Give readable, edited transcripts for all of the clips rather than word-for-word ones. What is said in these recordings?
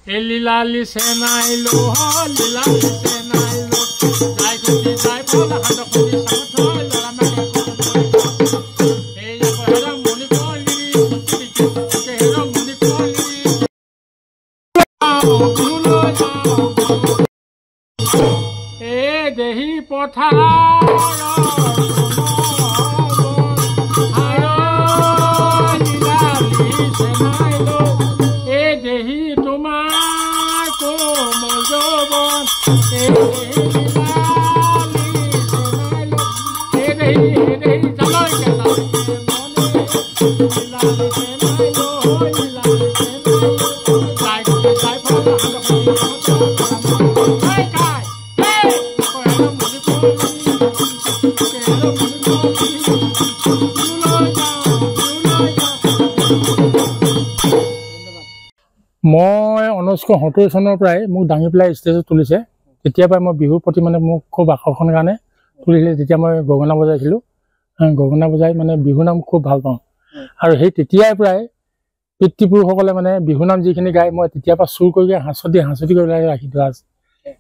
লীলা লিছে নাই লো লীলা লিছে নাই লো যাই গুটি যাই বল হাত খুলি সাথ লৰা মাকে এই হেৰা মনি কলি হেৰা মনি কলি এ দেহি পথাৰ দেহি তোমাৰ কোমল যৌৱন মই 1970 চনৰ পৰাই মোক দাঙি পেলাই ষ্টেজত তুলিছে। তেতিয়া পৰাই মই বিহুৰ প্ৰতি মানে মোক খুব আকৰ্ষণ কাৰণে তুলিলে। যেতিয়া মই গগনা বজাইছিলোঁ, গগনা বজাই মানে বিহু নাম খুব ভাল পাওঁ। আৰু সেই তেতিয়াই প্ৰায় পিতৃপুৰুষসকলে মানে বিহু নাম যিখিনি গায় মই তেতিয়াৰ পৰা চুৰ কৰি হাঁচতি কৰি ৰাখি থোৱা আছে।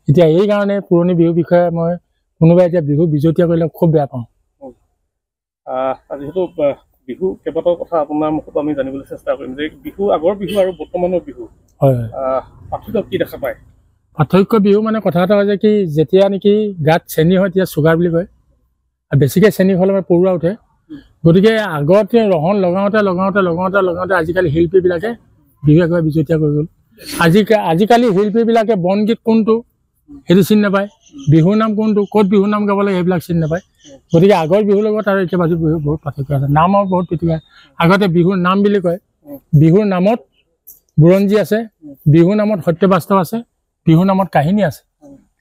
এতিয়া এই কাৰণে পুৰণি বিহুৰ বিষয়ে মই কোনোবাই এতিয়া বিহু বিজতীয়া কৰিলে খুব বেয়া পাওঁ। যিহেতু বিহু কেইবাটাও কথা আপোনাৰ মুখত আমি জানিবলৈ চেষ্টা কৰিম যে বিহু আগৰ বিহু আৰু বৰ্তমানৰ বিহু পাৰ্থক্য কি দেখা পায়? পাৰ্থক্য বিহু মানে কথা এটা হয় যে কি যেতিয়া নেকি গাত চেনি হয় তেতিয়া চুগাৰ বুলি কয়, আৰু বেছিকৈ চেনি হ'লে মানে পৰুৱা উঠে। গতিকে আগতে ৰহন লগাওঁতে আজিকালি শিল্পীবিলাকে বিহু একেবাৰে বিজতীয়া কৰি গ'ল। আজিকালি শিল্পীবিলাকে বনগীত কোনটো সেইটো চিনি নাপায়, বিহুৰ নাম কোনটো, ক'ত বিহুৰ নাম গাব লাগে সেইবিলাক চিনি নাপায়। গতিকে আগৰ বিহুৰ লগত আৰু এতিয়া বাজু বিহু বহুত পাৰ্থক্য আছে। নামৰ বহুত পৃথিৱী। আগতে বিহুৰ নাম বুলি কয়, বিহুৰ নামত বুৰঞ্জী আছে, বিহুৰ নামত সত্য বাস্তৱ আছে, বিহুৰ নামত কাহিনী আছে।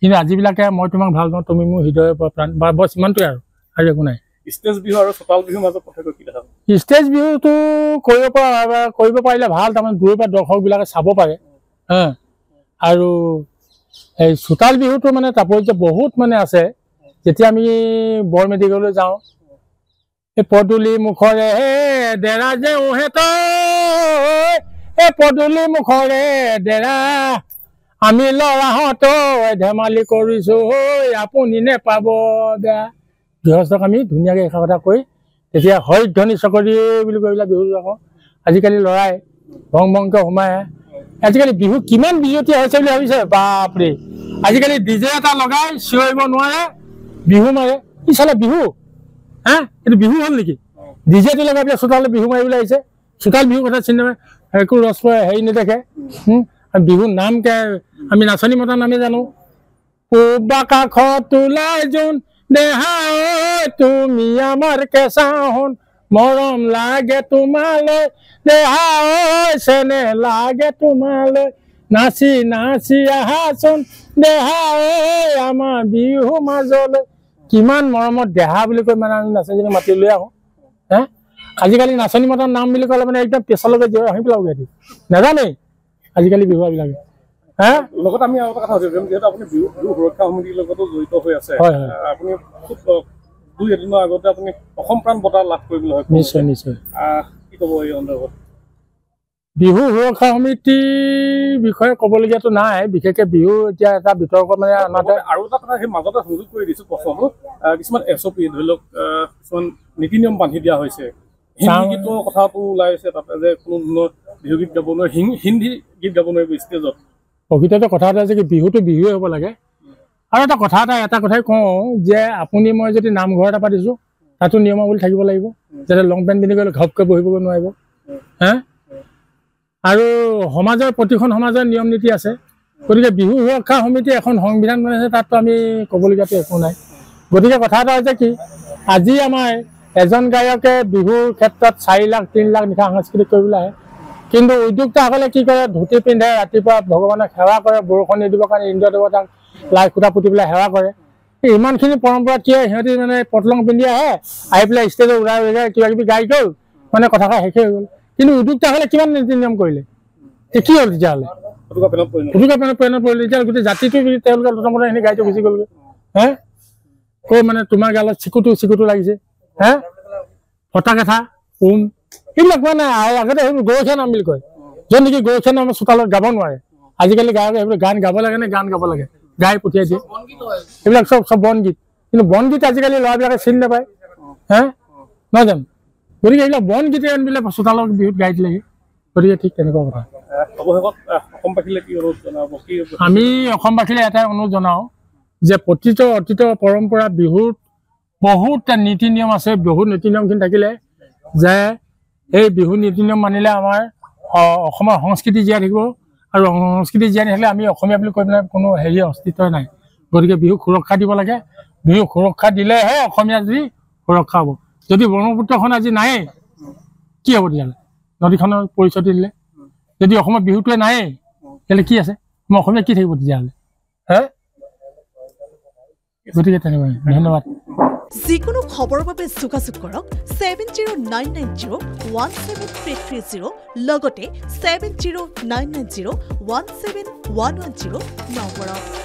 কিন্তু আজিবিলাকে মই তোমাক ভাল পাওঁ, তুমি মোৰ হৃদয়ৰ পৰা প্ৰাণ, বা বছ ইমানটোৱে আৰু একো নাই। ষ্টেজ বিহু আৰু চোতাল বিহুৰ মাজত পাৰ্থক্য কি দেখা? ষ্টেজ বিহুটো কৰিব পাৰিলে ভাল, তাৰমানে দূৰৰ পৰা দৰ্শকবিলাকে চাব পাৰে। আৰু এই চোতাল বিহুটো মানে তাৎপৰ্য বহুত মানে আছে। যেতিয়া আমি বৰ মেডিকেললৈ যাওঁ, এই পদূলি মুখৰে ডেৰা যে এই পদূলি মুখৰে ডেৰা আমি ল'ৰাহঁত ধেমালি কৰিছো আপুনি নেপাব বেয়া। গৃহস্থক আমি ধুনীয়াকৈ এষাৰ কথা কৈ তেতিয়া হৰিধ্বনি চকৰি বুলি কৈ পেলাই বিহু ৰাখোঁ। আজিকালি ল'ৰাই ভংকে সোমাই আজিকালি বিহু কিমান বিজতীয়া হৈছে বুলি ভাবিছে? বাপৰে, আজিকালি ডিজে এটা লগাই চিঞৰিব নোৱাৰে, বিহু মাৰে। কি চালে বিহু? এইটো বিহু হ'ল নেকি? ডিজেটো লগাই পেলাই চোতালত বিহু মাৰিবলৈ আহিছে। চোতাল বিহুৰ কথা চিনি নাপায়, একো ৰস হেৰি নেদেখে। বিহুৰ নাম আমি নাচনী মতা নামে জানো। পূব আকাশত তোলাই জোন দেহা তুমি আমাৰ কেঁচা সোণ, মৰম লাগে তোমালৈ দেহা চেনে লাগে তোমালৈ, নাচি নাচি আহাচোন দেহা আমাৰ বিহু মাজলৈ। কিমান মৰমত দেহা বুলি কৈ মানে আমি নাচনীজনী মাতি লৈ আহোঁ। আজিকালি নাচনী মতাৰ নাম বুলি ক'লে মানে একদম পেছলৈকে জীয়াই আহি পেলাব নাজানেই আজিকালি বিহুৱাবিলাকে। লগত আমি আৰু এটা কথা ভাবিম, যিহেতু আপুনি বিহু সুৰক্ষা সমিতিৰ লগতো জড়িত হৈ আছে, আপুনি খুব 2 এদিনৰ আগতে আপুনি অসম প্ৰাণ বঁটা লাভ কৰিবলৈ হয়। নিশ্চয় নিশ্চয়। কি ক'ব এই সন্দৰ্ভত? বিহু সুৰক্ষা সমিতিৰ বিষয়ে ক'বলগীয়াটো নাই, বিশেষকৈ বিহু এতিয়া এটা বিতৰ্ক মানে আৰু এটা কথা সেই মাজতে সংযোগ কৰি দিছোঁ প্ৰশ্নটো, কিছুমান SOP ধৰি লওক কিছুমান নীতি নিয়ম বান্ধি দিয়া হৈছে। হিন্দী গীতৰ কথাটো ওলাইছে তাতে যে কোনো ধৰণৰ বিহু গীত গাব নোৱাৰে, হিন্দী গীত গাব নোৱাৰিব ষ্টেজত। প্ৰকৃততে কথা এটা আছে কি বিহুটো বিহুৱে হ'ব লাগে। আৰু এটা কথাই কওঁ যে আপুনি মই যদি নামঘৰ এটা পাতিছোঁ তাতো নিয়মাৱলী থাকিব লাগিব, যাতে লং পেণ্ট পিন্ধি গ'লে ঘপকৈ বহিবগৈ নোৱাৰিব। আৰু সমাজৰ প্ৰতিখন সমাজৰ নিয়ম নীতি আছে। গতিকে বিহু সুৰক্ষা সমিতি এখন সংবিধান বনাইছে, তাততো আমি ক'বলগীয়াতো একো নাই। গতিকে কথা এটা হৈছে কি আজি আমাৰ এজন গায়কে বিহুৰ ক্ষেত্ৰত 4 লাখ 3 লাখ নিশা সাংস্কৃতিক কৰিবলৈ আহে, কিন্তু উদ্যোক্তাসকলে কি কৰে ধুতি পিন্ধে, ৰাতিপুৱা ভগৱানক সেৱা কৰে, বৰষুণ নিদিবৰ কাৰণে ইন্দ্ৰ দেৱতাক লাই খুঁটা পুতি পেলাই সেৱা কৰে। ইমানখিনি পৰম্পৰা কি হয়, সিহঁতি মানে পটলং পিন্ধি আহি পেলাই ষ্টেজত উৰাই কিবা কিবি গাই গ'ল, মানে কথাষাৰ শেষে হৈ গ'ল। কিন্তু উদ্যোক্তাসকলে কিমান নীতি নিয়ম কৰিলে, কি হ'ল তেতিয়াহ'লে? ফুটুকা পেনত পৰিলে। এতিয়া গোটেই জাতিটো তেওঁলোকে প্ৰথমতে গাড়ীটো গুচি গ'লগৈ। কৈ মানে তোমাৰ গালত চিকুটো লাগিছে, ফটা কেঁথা এইবিলাক মানে আগতে সেইবোৰ গৰখীয়া নাম বুলি কয়, য'ত নেকি গৰখীয়া নাম চোতালত গাব নোৱাৰে। আজিকালি গায়কে এইবোৰ গান গাব লাগে নে গান গাব লাগে গাই পঠিয়াই দিয়ে এইবিলাক চব বনগীত কিন্তু বনগীত আজিকালি ল'ৰাবিলাকে চিনি নাপায় হা নহয় জানো গতিকে এইবিলাক বনগীতে আনিবিলাক চোতালৰ বিহুত গাই দিলেহি গতিকে ঠিক তেনেকুৱা কথা অসমবাসীলৈ কি অনুৰোধ জনাব আমি অসমবাসীলৈ এটাই অনুৰোধ জনাওঁ যে অতীত পৰম্পৰা বিহুত বহুত নীতি নিয়ম আছে বহুত নীতি নিয়মখিনি থাকিলে যে এই বিহু নীতি নিয়ম মানিলে আমাৰ অসমৰ সংস্কৃতি জীয়াই থাকিব আৰু সংস্কৃতি জীয়াই থাকিলে আমি অসমীয়া বুলি কৈ পেলাই কোনো হেৰি অস্তিত্ব নাই গতিকে বিহুক সুৰক্ষা দিব লাগে বিহুক সুৰক্ষা দিলেহে অসমীয়া যদি সুৰক্ষা হ'ব যদি ব্ৰহ্মপুত্ৰখন আজি নায়েই কি হ'ব তেতিয়াহ'লে নদীখনৰ পৰিচয় দিলে যদি অসমৰ বিহুটোৱে নায়েই তেতিয়াহ'লে কি আছে আমাৰ অসমীয়া কি থাকিব তেতিয়াহ'লে হে গতিকে তেনেকৈ ধন্যবাদ যিকোনো খবৰৰ বাবে যোগাযোগ কৰক 7099017330 লগতে 7099017110 নম্বৰত